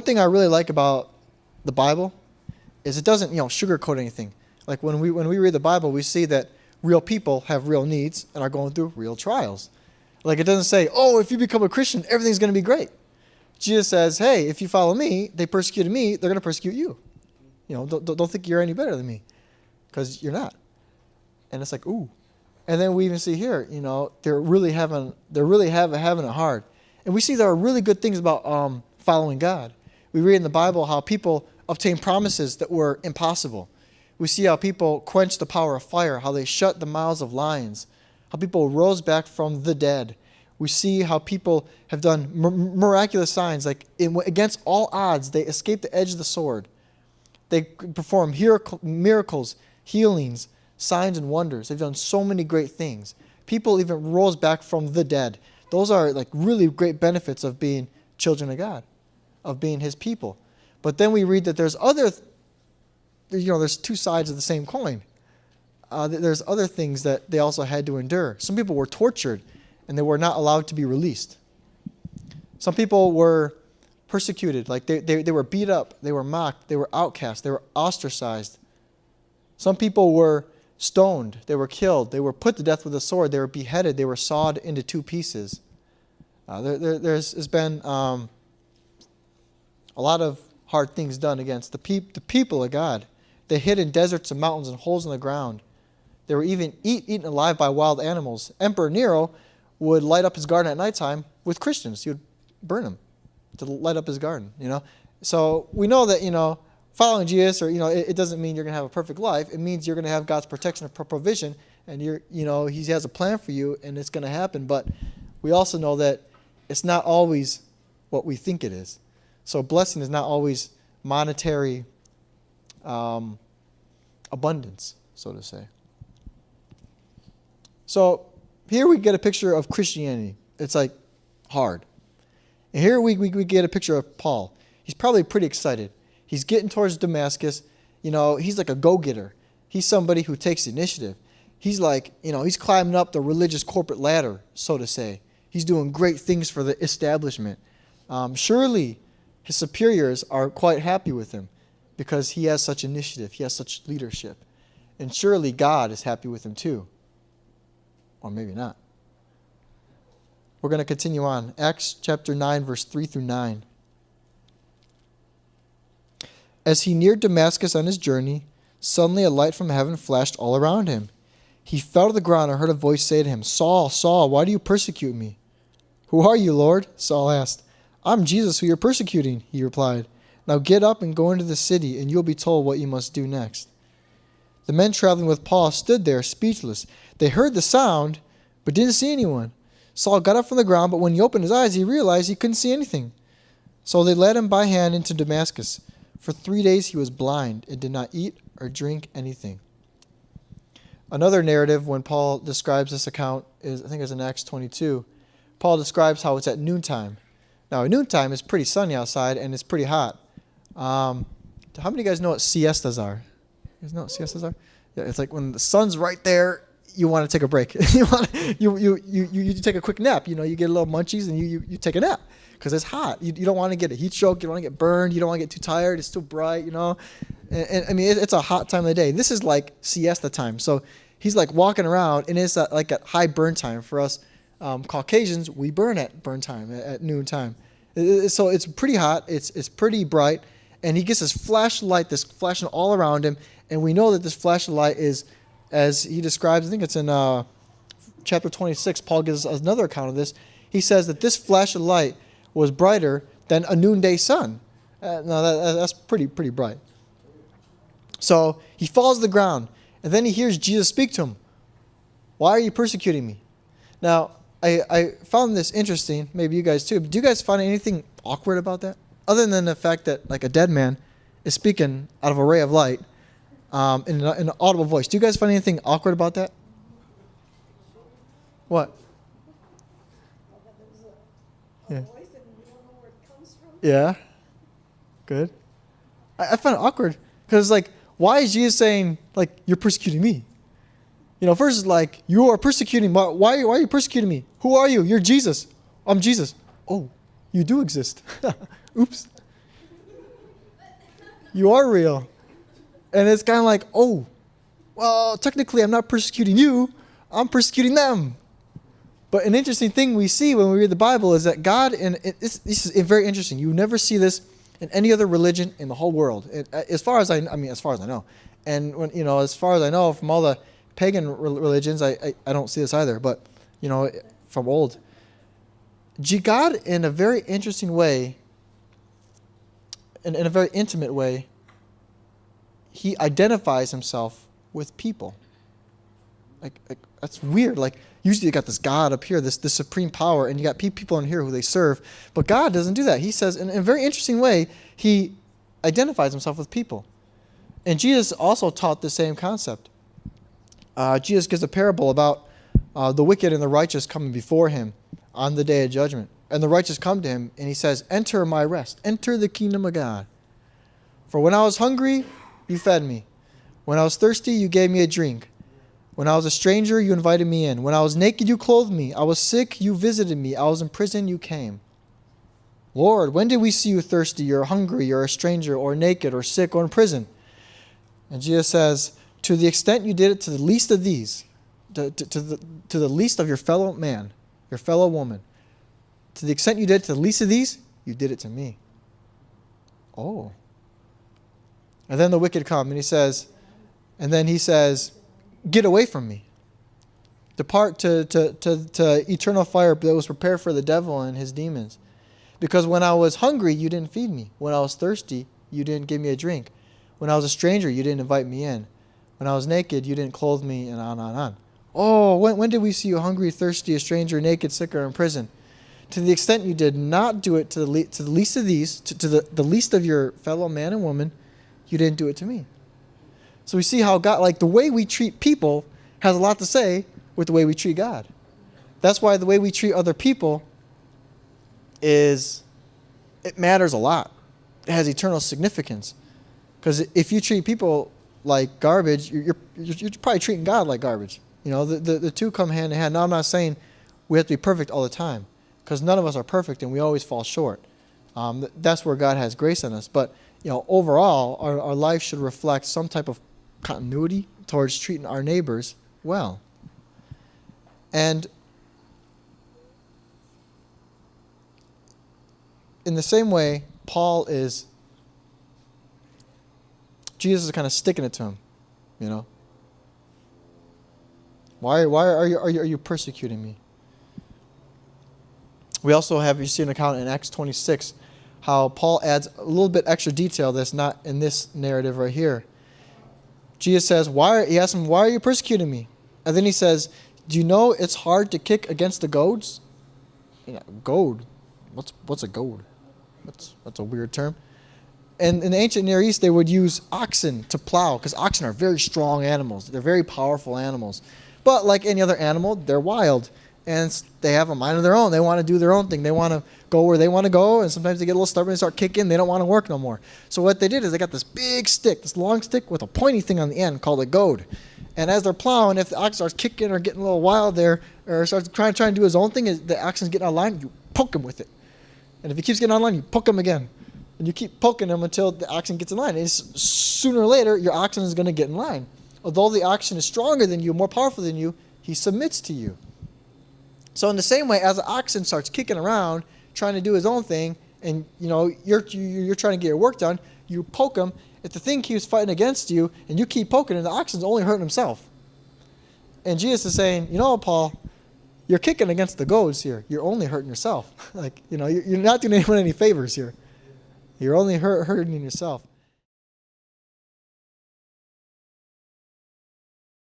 one thing I really like about the Bible is it doesn't, sugarcoat anything. Like when we read the Bible, we see that real people have real needs and are going through real trials. Like it doesn't say, oh, if you become a Christian, everything's going to be great. Jesus says, hey, if you follow me, they persecuted me, they're going to persecute you. Don't think you're any better than me, because you're not. And it's like, ooh. And then we even see here, they're really having it hard. And we see there are really good things about following God. We read in the Bible how people obtain promises that were impossible. We see how people quench the power of fire, how they shut the mouths of lions, how people rose back from the dead. We see how people have done miraculous signs, like against all odds, they escape the edge of the sword. They perform miracles, healings, signs and wonders. They've done so many great things. People even rose back from the dead. Those are like really great benefits of being children of God, of being His people. But then we read that there's there's two sides of the same coin. There's other things that they also had to endure. Some people were tortured and they were not allowed to be released. Some people were persecuted, like they were beat up, they were mocked, they were outcast, they were ostracized. Some people were stoned, they were killed, they were put to death with a sword, they were beheaded, they were sawed into two pieces. There's been a lot of hard things done against the people of God. They hid in deserts and mountains and holes in the ground. They were even eaten alive by wild animals. Emperor Nero would light up his garden at nighttime with Christians. He would burn them to light up his garden, So we know that, following Jesus, or, it doesn't mean you're going to have a perfect life. It means you're going to have God's protection and provision, and He has a plan for you, and it's going to happen. But we also know that it's not always what we think it is. So blessing is not always monetary abundance, so to say. So here we get a picture of Christianity. It's like hard. And here we get a picture of Paul. He's probably pretty excited. He's getting towards Damascus. He's like a go-getter. He's somebody who takes initiative. He's like, he's climbing up the religious corporate ladder, so to say. He's doing great things for the establishment. Surely his superiors are quite happy with him because he has such initiative. He has such leadership. And surely God is happy with him too. Or maybe not. We're going to continue on. Acts chapter 9, verse 3 through 9. As he neared Damascus on his journey, suddenly a light from heaven flashed all around him. He fell to the ground and heard a voice say to him, Saul, Saul, why do you persecute me? Who are you, Lord? Saul asked. I'm Jesus who you're persecuting, he replied. Now get up and go into the city, and you'll be told what you must do next. The men traveling with Paul stood there speechless. They heard the sound, but didn't see anyone. Saul got up from the ground, but when he opened his eyes, he realized he couldn't see anything. So they led him by hand into Damascus. For 3 days he was blind and did not eat or drink anything. Another narrative when Paul describes this account is, I think it's in Acts 22. Paul describes how it's at noontime. Now, at noontime, it's pretty sunny outside and it's pretty hot. How many of you guys know what siestas are? You guys know what siestas are? Yeah, it's like when the sun's right there, you want to take a break. you take a quick nap. You get a little munchies and you take a nap because it's hot. You don't want to get a heat stroke. You don't want to get burned. You don't want to get too tired. It's too bright, And I mean, it's a hot time of the day. This is like siesta time. So he's like walking around, and it's like at high burn time for us. Caucasians, we burn at burn time, at noon time. So it's pretty hot. It's pretty bright. And he gets this flashlight that's flashing all around him. And we know that this flashlight is, as he describes, I think it's in chapter 26, Paul gives us another account of this. He says that this flashlight was brighter than a noonday sun. That's pretty bright. So he falls to the ground, and then he hears Jesus speak to him. Why are you persecuting me? Now, I found this interesting, maybe you guys too. Do you guys find anything awkward about that? Other than the fact that like a dead man is speaking out of a ray of light in an audible voice. Do you guys find anything awkward about that? What? Yeah. Yeah. Good. I find it awkward because like, why is Jesus saying like you're persecuting me? First it's like you are persecuting. Why are you persecuting me? Who are you? You're Jesus. I'm Jesus. Oh, you do exist. Oops. You are real. And it's kind of like, oh, well, technically I'm not persecuting you. I'm persecuting them. But an interesting thing we see when we read the Bible is that God, and this is very interesting. You never see this in any other religion in the whole world. As far as I know. And when, as far as I know from all the pagan religions, I don't see this either. But, from old. God, in a very interesting way, in a very intimate way, he identifies himself with people. Like that's weird. Like usually you got this God up here, this supreme power, and you got people in here who they serve. But God doesn't do that. He says, in a very interesting way, he identifies himself with people. And Jesus also taught the same concept. Jesus gives a parable about the wicked and the righteous coming before him on the day of judgment. And the righteous come to him, and he says, enter my rest. Enter the kingdom of God. For when I was hungry, you fed me. When I was thirsty, you gave me a drink. When I was a stranger, you invited me in. When I was naked, you clothed me. I was sick, you visited me. I was in prison, you came. Lord, when did we see you thirsty, or hungry, or a stranger, or naked, or sick, or in prison? And Jesus says, to the extent you did it to the least of these, to the least of your fellow man, your fellow woman, to the extent you did it to the least of these, you did it to me. Oh. And then the wicked come, and he says, get away from me. Depart to eternal fire that was prepared for the devil and his demons. Because when I was hungry, you didn't feed me. When I was thirsty, you didn't give me a drink. When I was a stranger, you didn't invite me in. When I was naked, you didn't clothe me, and on and on. Oh, when did we see you hungry, thirsty, a stranger, naked, sick, or in prison? To the extent you did not do it to the least of these, to the least of your fellow man and woman, you didn't do it to me. So we see how God, like the way we treat people has a lot to say with the way we treat God. That's why the way we treat other people it matters a lot. It has eternal significance. Because if you treat people like garbage, you're probably treating God like garbage. The two come hand in hand. Now, I'm not saying we have to be perfect all the time, because none of us are perfect and we always fall short. That's where God has grace on us. But overall, our life should reflect some type of continuity towards treating our neighbors well. And in the same way, Jesus is kind of sticking it to him, Why are you persecuting me? We also have, you see an account in Acts 26, how Paul adds a little bit extra detail that's not in this narrative right here. Jesus says, he asks him, why are you persecuting me? And then he says, do you know it's hard to kick against the goads? Goad. What's a goad? That's a weird term. And in the ancient Near East, they would use oxen to plow, because oxen are very strong animals. They're very powerful animals. But like any other animal, they're wild. And they have a mind of their own. They want to do their own thing. They want to go where they want to go. And sometimes they get a little stubborn and start kicking. They don't want to work no more. So what they did is they got this big stick, this long stick with a pointy thing on the end called a goad. And as they're plowing, if the ox starts kicking or getting a little wild there, or starts trying to do his own thing, the oxen's getting out of line, you poke him with it. And if he keeps getting out of line, you poke him again. And you keep poking him until the oxen gets in line. And sooner or later, your oxen is going to get in line. Although the oxen is stronger than you, more powerful than you, he submits to you. So in the same way, as the oxen starts kicking around, trying to do his own thing, and you're trying to get your work done, you poke him. If the thing keeps fighting against you, and you keep poking him, the oxen's only hurting himself. And Jesus is saying, Paul, you're kicking against the goads here. You're only hurting yourself. You're not doing anyone any favors here. You're only hurting yourself.